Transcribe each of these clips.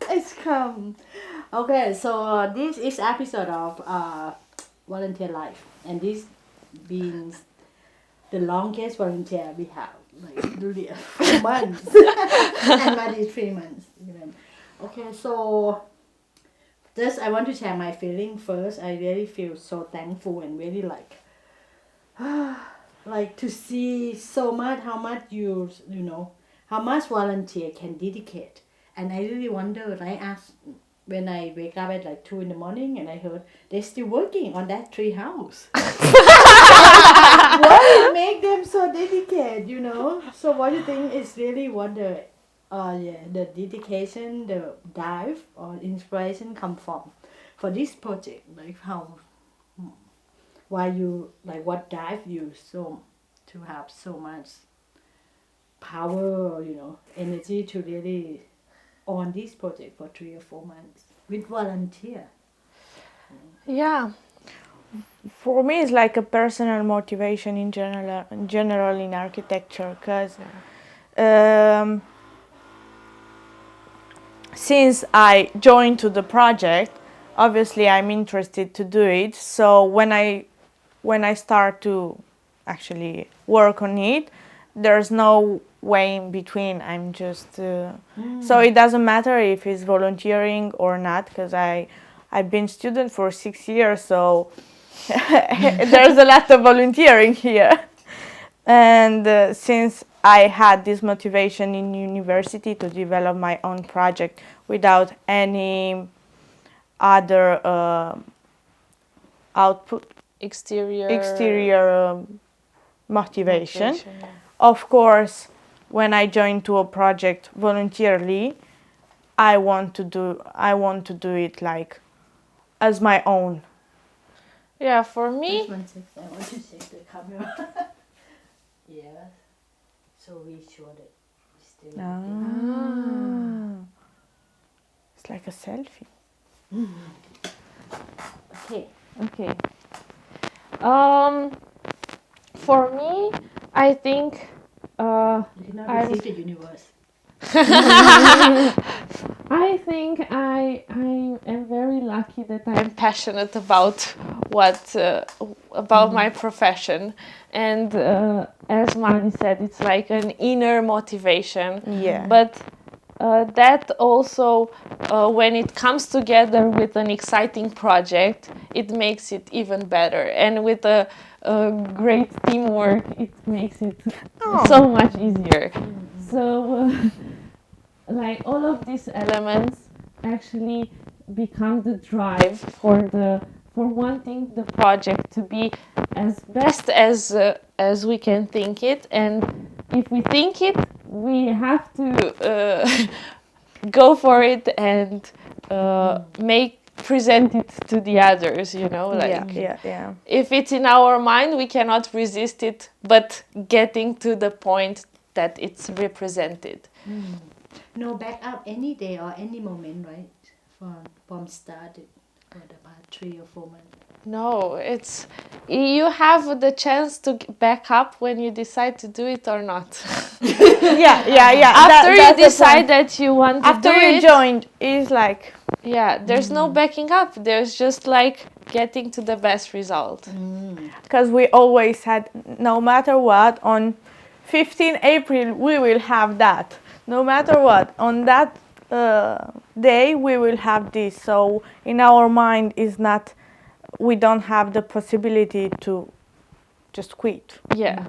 It's come. Okay, so this is episode of volunteer life, and this being the longest volunteer we have, like Iulia 4 months, and Madi 3 months. Even. Okay, so just I want to share my feeling first. I really feel so thankful and really like to see so much how much you know how much volunteer can dedicate. And I really wonder, I asked when I wake up at like 2 in the morning and I heard they're still working on that tree house. What make them so dedicated? So what do you think is really what the dedication, the drive or inspiration come from for this project? Like why you like what drive you so to have so much power or energy to really on this project for 3 or 4 months with volunteer. Yeah, for me it's like a personal motivation in general in architecture, because since I joined to the project, obviously I'm interested to do it. So when I start to actually work on it, there's no way in between. I'm just so it doesn't matter if it's volunteering or not, because I've been student for 6 years, so there's a lot of volunteering here. And since I had this motivation in university to develop my own project without any other output, exterior motivation. Yeah. Of course, when I join to a project voluntarily, I want to do it like as my own. Yeah, for me. I want to check the camera. Yeah. So we show that we still. It's like a selfie. Okay. For me, I think You cannot resist the universe. I think I am very lucky that I'm passionate about my profession, and as Mani said, it's like an inner motivation. Yeah. But that also, when it comes together with an exciting project, it makes it even better. And with a great teamwork, it makes it so much easier. So, like all of these elements actually become the drive for wanting the project to be as best as we can think it. And if we think it, we have to go for it and present it to the others, Yeah. If it's in our mind, we cannot resist it, but getting to the point that it's represented. No backup any day or any moment, right? From start for about 3 or 4 months. No, you have the chance to back up when you decide to do it or not. Yeah. After you decide that you want to do it. After you joined, it's like. Yeah, there's no backing up. There's just like getting to the best result. Because we always had, no matter what, on 15 April we will have that. No matter what, on that day we will have this. So in our mind is not, we don't have the possibility to just quit. Yeah.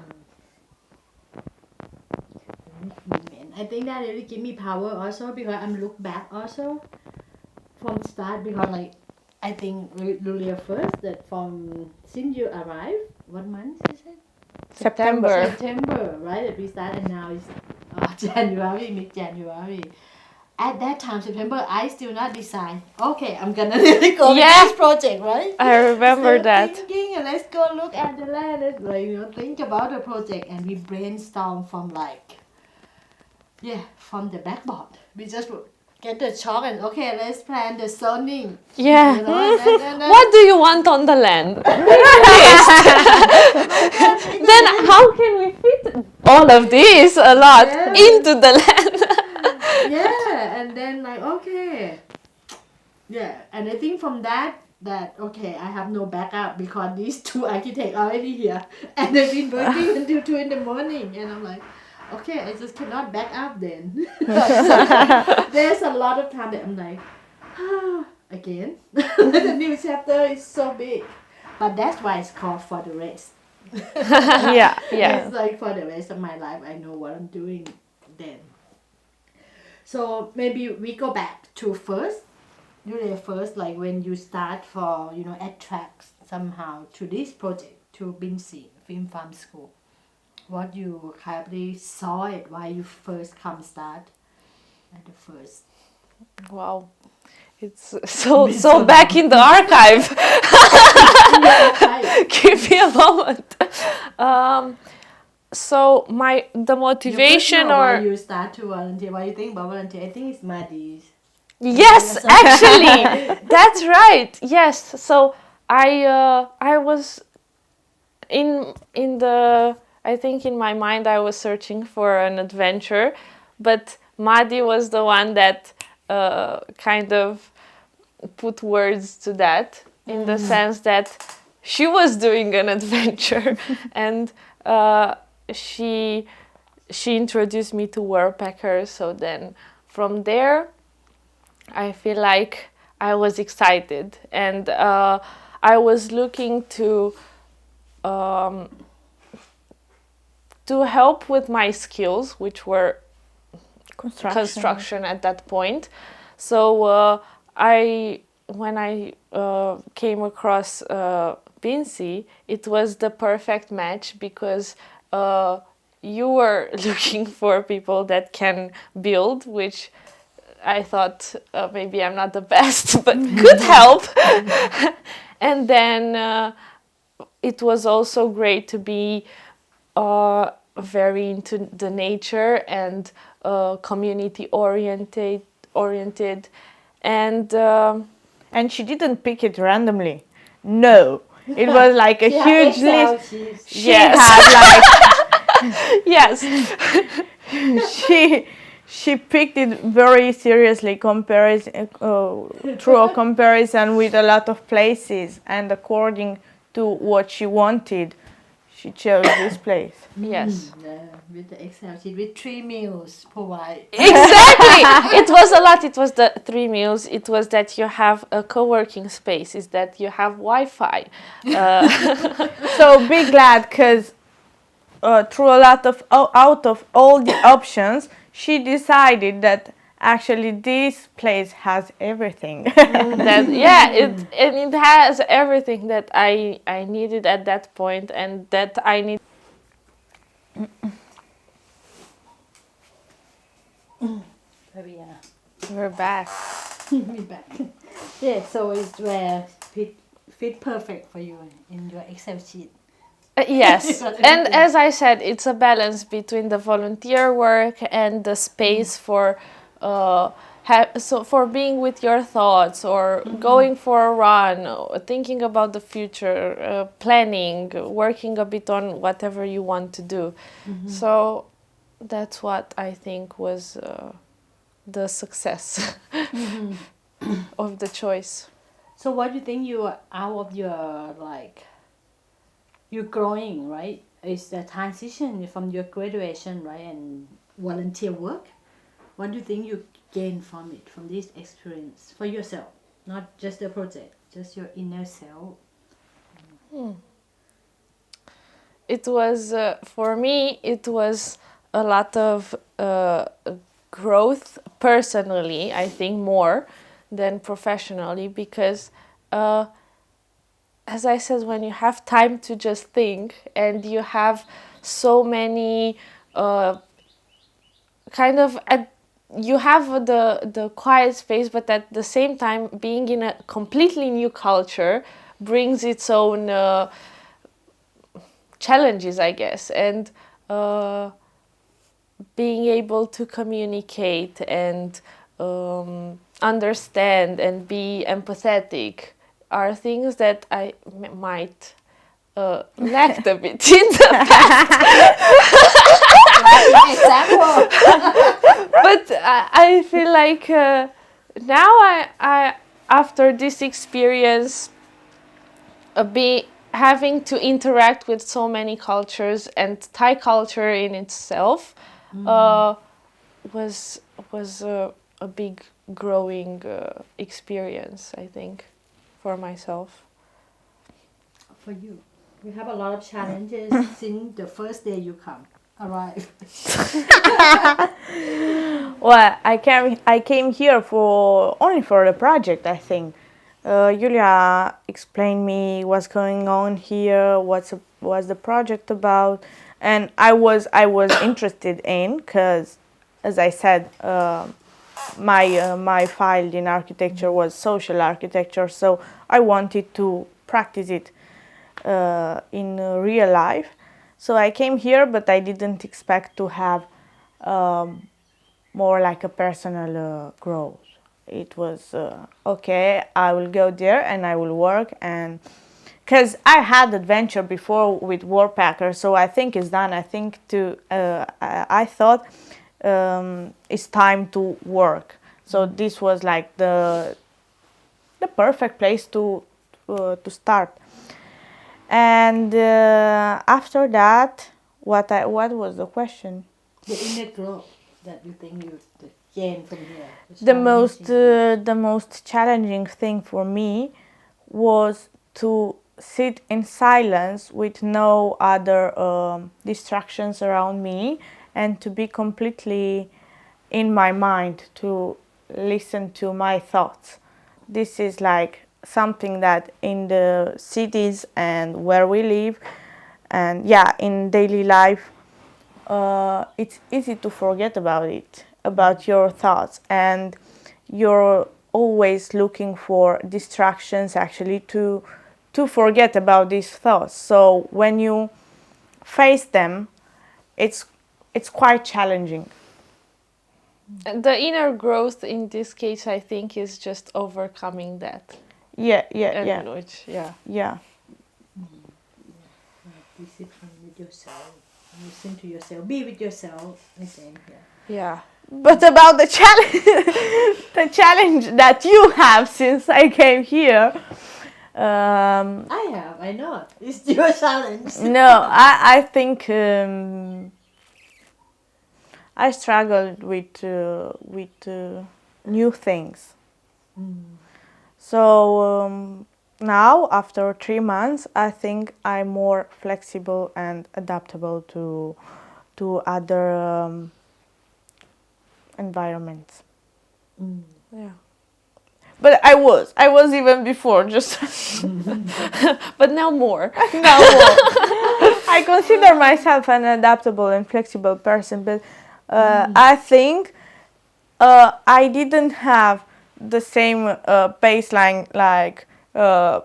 I think that really give me power also, because I'm look back also from start, because I think Iulia first that since you arrived, what month is it? September, right? That we start, and now it's January, mid-January. At that time, September, I still not decide. Okay, I'm gonna really go with this project, right? I remember that. Thinking, and let's go look at the land. Let's think about the project, and we brainstorm from the backboard. We just get the chalk and okay, let's plan the zoning. Yeah. And what do you want on the land? Then how can we fit all of this into the land? Yeah. Yeah, and then like okay, yeah, and I think from that okay, I have no backup because these two architects are already here and they've been working until 2 in the morning, and I'm like, okay, I just cannot back up then. So there's a lot of time that I'm like, again, the new chapter is so big, but that's why it's called For the Rest. Yeah. It's like for the rest of my life, I know what I'm doing then. So maybe we go back to first, like when you start for, attract somehow to this project, to Binsi Film Farm School. What you kindly saw it, why you first come start at the first. Wow. It's so back in the archive. Give me a moment. So the motivation why you start to volunteer, why you think about volunteer, I think it's Madi's. Yes, actually, that's right. Yes, so I was in the, I think in my mind I was searching for an adventure, but Madi was the one that kind of put words to that, in the sense that she was doing an adventure, and she introduced me to Warpacker. So then from there I feel like I was excited, and I was looking to help with my skills, which were construction at that point. So when I came across Binsi, it was the perfect match, because you were looking for people that can build, which I thought maybe I'm not the best, but could help. And then it was also great to be very into the nature and community oriented, And she didn't pick it randomly. No, it was like a huge list. She had like yes. she picked it very seriously, through a comparison with a lot of places, and according to what she wanted, she chose this place. Yes. With the Excel sheet, with 3 meals provided. Exactly. It was a lot. It was the 3 meals. It was that you have a co-working space. Is that you have Wi-Fi. So be glad, because through a lot of out of all the options, she decided that actually this place has everything. It has everything that I needed at that point, and that I need. We're back. We're back. Yeah, so it's where fit perfect for you in your Excel sheet. Yes, and as I said, it's a balance between the volunteer work and the space for for being with your thoughts, or going for a run, or thinking about the future, planning, working a bit on whatever you want to do. So that's what I think was the success of the choice. So what do you think you are out of your you're growing, right? It's the transition from your graduation, right, and volunteer work. What do you think you gain from it, from this experience for yourself? Not just the project, just your inner self. It was, for me, it was a lot of growth personally, I think, more than professionally, because as I said, when you have time to just think, and you have so many you have the quiet space, but at the same time being in a completely new culture brings its own challenges, I guess, and being able to communicate and understand and be empathetic are things that I might lacked a bit in the past. Example. But I feel like now I after this experience be having to interact with so many cultures, and Thai culture in itself was a big growing experience, I think, for myself. For you, we have a lot of challenges since the first day you arrive. Well, I came here for only for the project, I think. Iulia explained me what's going on here, what's the project about, and I was interested in, because, as I said, my field in architecture was social architecture, so I wanted to practice it in real life. So I came here, but I didn't expect to have more like a personal growth. It was okay, I will go there and I will work, and because I had adventure before with Warpacker, so I think it's done. I think I thought it's time to work. So this was like the perfect place to start. And after that, what was the question? The inner growth that you think you gain from here. The most challenging thing for me was to sit in silence with no other distractions around me, and to be completely in my mind, to listen to my thoughts. This is like something that in the cities and where we live, and in daily life, it's easy to forget about your thoughts, and you're always looking for distractions actually to forget about these thoughts. So when you face them, it's quite challenging. The inner growth in this case, I think, is just overcoming that. Yeah. Discipline with yourself. Listen to yourself. Be with yourself. Again, Yeah. But about the challenge, the challenge that you have since I came here. I know. It's your challenge. No, I think I struggled with new things. So now, after 3 months, I think I'm more flexible and adaptable to other environments. Yeah. But I was even before, just But now more. now more. I consider myself an adaptable and flexible person, but I think I didn't have the same baseline like the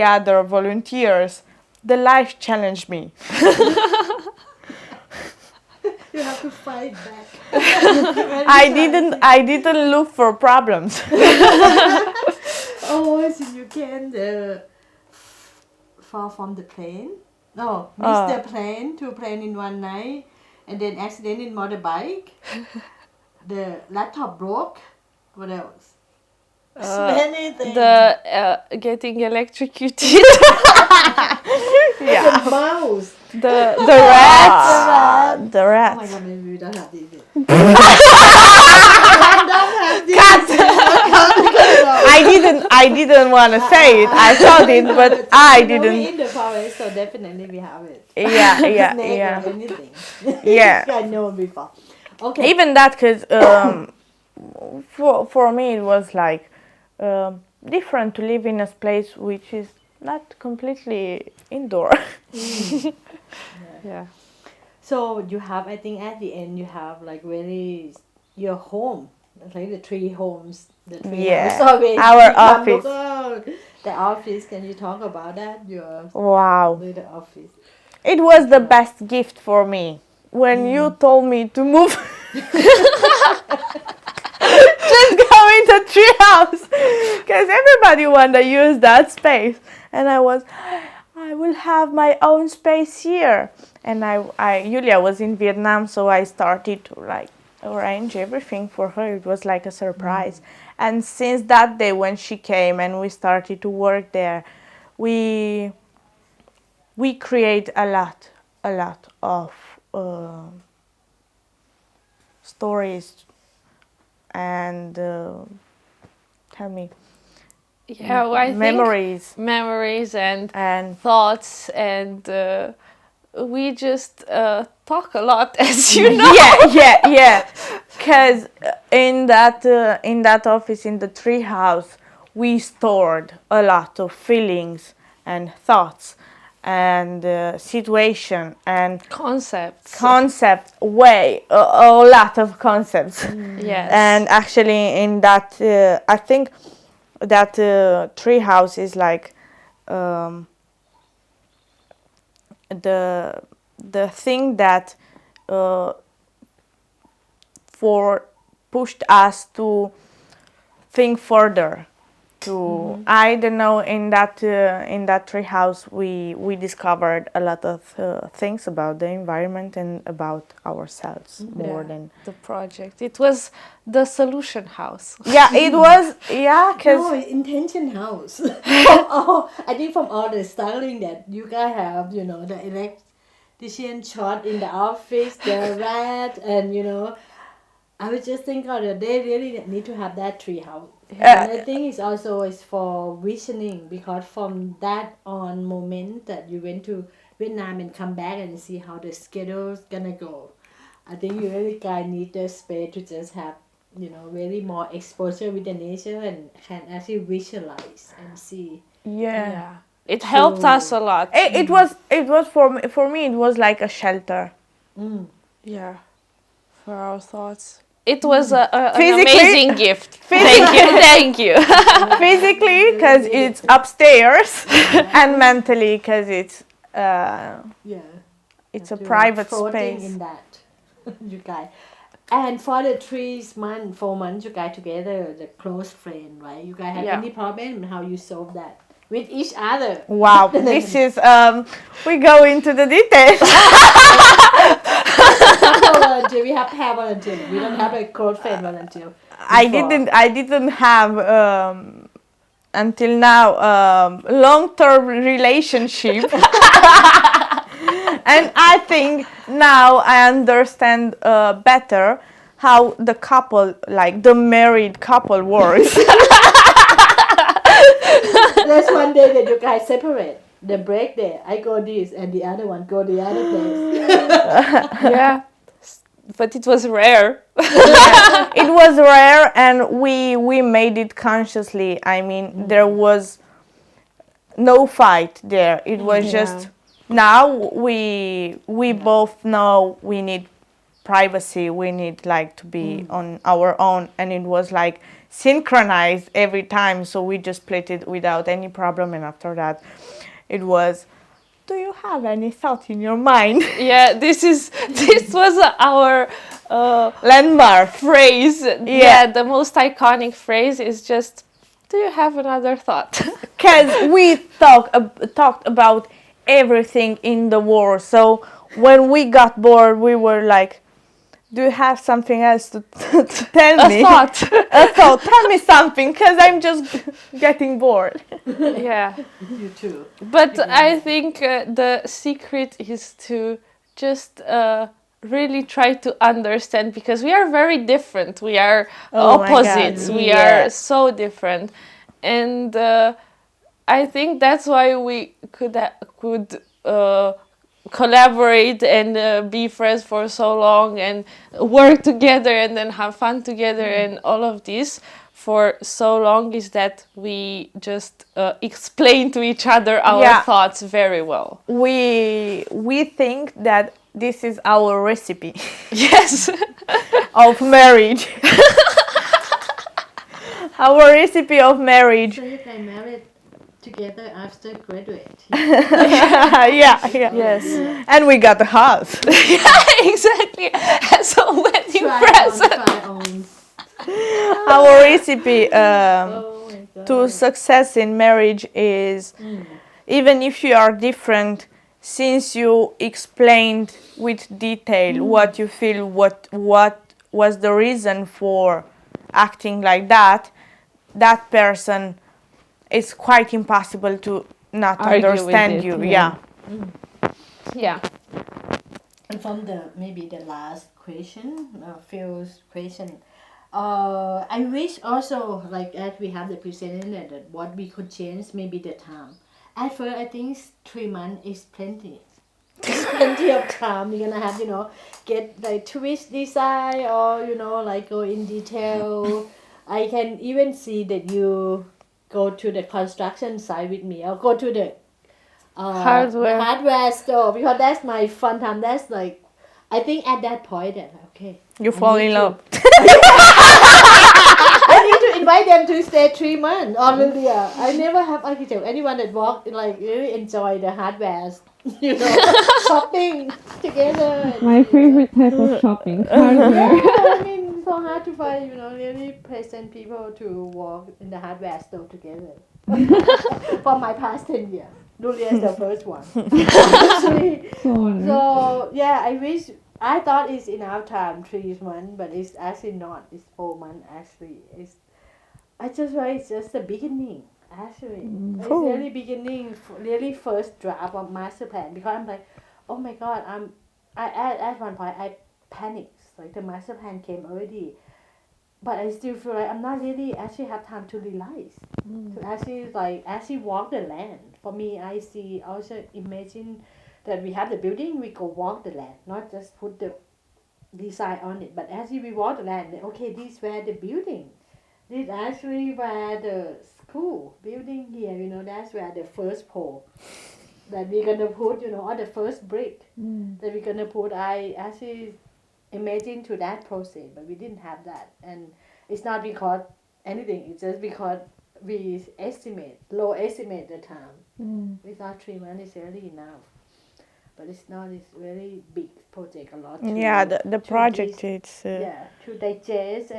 other volunteers. The life challenged me. You have to fight back. I didn't look for problems. Oh, so you can fall from the plane? No, miss the plane, 2 planes in one night, and then accident in motorbike. The laptop broke. What else? So many things. The getting electrocuted. Yeah. The mouse. The rats. The Oh my rats. god, maybe we don't have this. I didn't want to say it. I thought it, but I We're didn't. in the forest, so definitely we have it. Yeah. Snake or anything. Yeah. I know before. Okay. Even that, because for me it was like different to live in a place which is not completely indoor. Yeah. So you have, I think at the end you have like your home, like the 3 homes. The 3 Yeah. homes always Our become office. The office. Can you talk about that? Your Wow. little office. It was the best gift for me when you told me to move. Just go into treehouse, because everybody wanted to use that space, and I was, I will have my own space here. And Iulia was in Vietnam, so I started to like arrange everything for her. It was like a surprise. And since that day when she came and we started to work there, we create a lot of stories and tell me Yeah, I memories think memories and and thoughts, and we just talk a lot, as you know. yeah because in that office in the tree house we stored a lot of feelings and thoughts and situation and Concepts. way a lot of concepts. Yes. And actually in that I think that tree house is like the thing that uh, for pushed us to think further to I don't know in that tree house we discovered a lot of things about the environment and about ourselves more than the project. It was the solution house. it was because No, intention house. I think from all the styling that you guys have, the electrician shot in the office, the rat, and I was just thinking that they really need to have that tree house. And I think it's also is for visioning, because from that on moment that you went to Vietnam and come back and see how the schedule's gonna go. I think you really guys need the space to just have really more exposure with the nature and can actually visualize and see. yeah. It helped us a lot. It was for me it was like a shelter. Yeah. For our thoughts. It was an Physically- amazing gift. Thank you. Physically because it's upstairs and mentally because it's Yeah. it's a You're private floating space. in that, you guys. And for the 4 months you guys together, the close friend, right? You guys have any problem and how you solve that with each other? Wow, this is we go into the details. Volunteer. We have pair volunteer. We don't have a close friend volunteer. I didn't have until now long-term relationship. And I think now I understand better how the couple, like the married couple, works. There's one day that you guys separate. The break there, I go this and the other one go the other place. Yeah. But it was rare. It was rare, and we made it consciously. I mean, there was no fight there. It was just now we both know we need privacy. We need like to be on our own, and it was like synchronized every time. So we just played it without any problem, and after that, it was. Do you have any thought in your mind? Yeah, this was our Landmark phrase. Yeah, the most iconic phrase is just, do you have another thought? Because we talked about everything in the war. So when we got bored, we were like, do you have something else to tell me? A thought. A thought. Tell me something, because I'm just getting bored. Yeah. You too. But I think the secret is to just really try to understand, because we are very different. We are opposites. We are so different. And I think that's why we could collaborate and be friends for so long and work together and then have fun together and all of this for so long, is that we just explain to each other our thoughts very well. We think that this is our recipe. Yes. Of marriage. Our recipe of marriage. So you guys married together after graduate. Yeah. Yes. And we got a house. Yeah, exactly. As a wedding present. Our recipe to success in marriage is even if you are different, since you explained with detail what you feel, what was the reason for acting like that, that person, it's quite impossible to not Argue with understand it, you. yeah. Yeah. Yeah. And from maybe the last question, Phil's question, I wish also, like as we have the presented, that what we could change maybe the time. At first, I think 3 months is plenty. Plenty of time. You're gonna have, get like twist design, or like go in detail. I can even see that you go to the construction site with me, or go to the Hardware. hardware store, because that's my fun time. That's like, I think at that point that okay, You I fall need in to- love. I need to invite them to stay 3 months or really. I never have architect anyone that walk like really enjoy the hardware, shopping together. My favorite type of shopping, hardware. I mean, it's so hard to find, really pleasant people to walk in the hardware store together. For my past 10 years. Julia is the first one. Actually, So honored. so, yeah, I wish, I thought it's enough time, 3 months, but it's actually not. It's 4 months, actually. I just write, it's just the beginning, actually. It's really beginning, really first draft of master plan, because I'm like, oh my God, at one point, I panicked. Like the master plan came already, but I still feel like I'm not really actually have time to realize, to actually walk the land. For me, I see also imagine that we have the building, we go walk the land, not just put the design on it, but actually we walk the land. Okay, this where the building, this actually where the school building here. That's where the first pole that we're gonna put, or the first brick that we're gonna put. I actually imagine to that process, but we didn't have that, and it's not because anything. It's just because we low estimate the time. We thought 3 months is really enough, but it's not. It's very big project, a lot. Yeah, the project it's To digest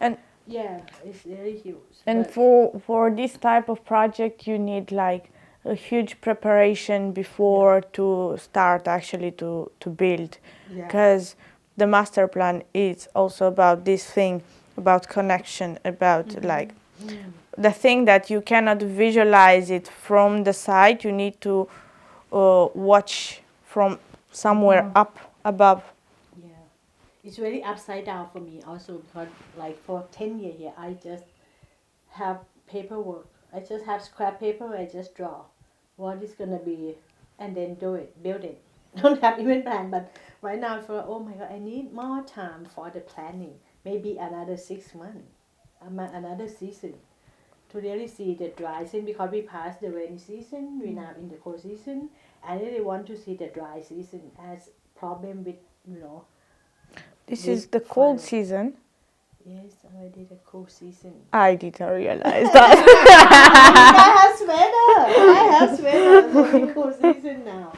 And- yeah, it's really huge. and but for this type of project you need like a huge preparation before to start actually to build, yeah, because the master plan is also about this thing, about connection, about like the thing that you cannot visualize it from the side. You need to watch from somewhere up above. yeah, it's very upside down for me also, because like for 10 years here, I just have paperwork. I just have scrap paper. I just draw what is gonna be, and then build it. Don't have even plan, but right now I feel like, oh my God, I need more time for the planning. Maybe another 6 months, another season, to really see the dry season, because we passed the rainy season. We're now in the cold season. I really want to see the dry season as problem with, This with is the cold fire. season. Yes, already the cold season. I didn't realize that. I have sweater. So it's cold season now.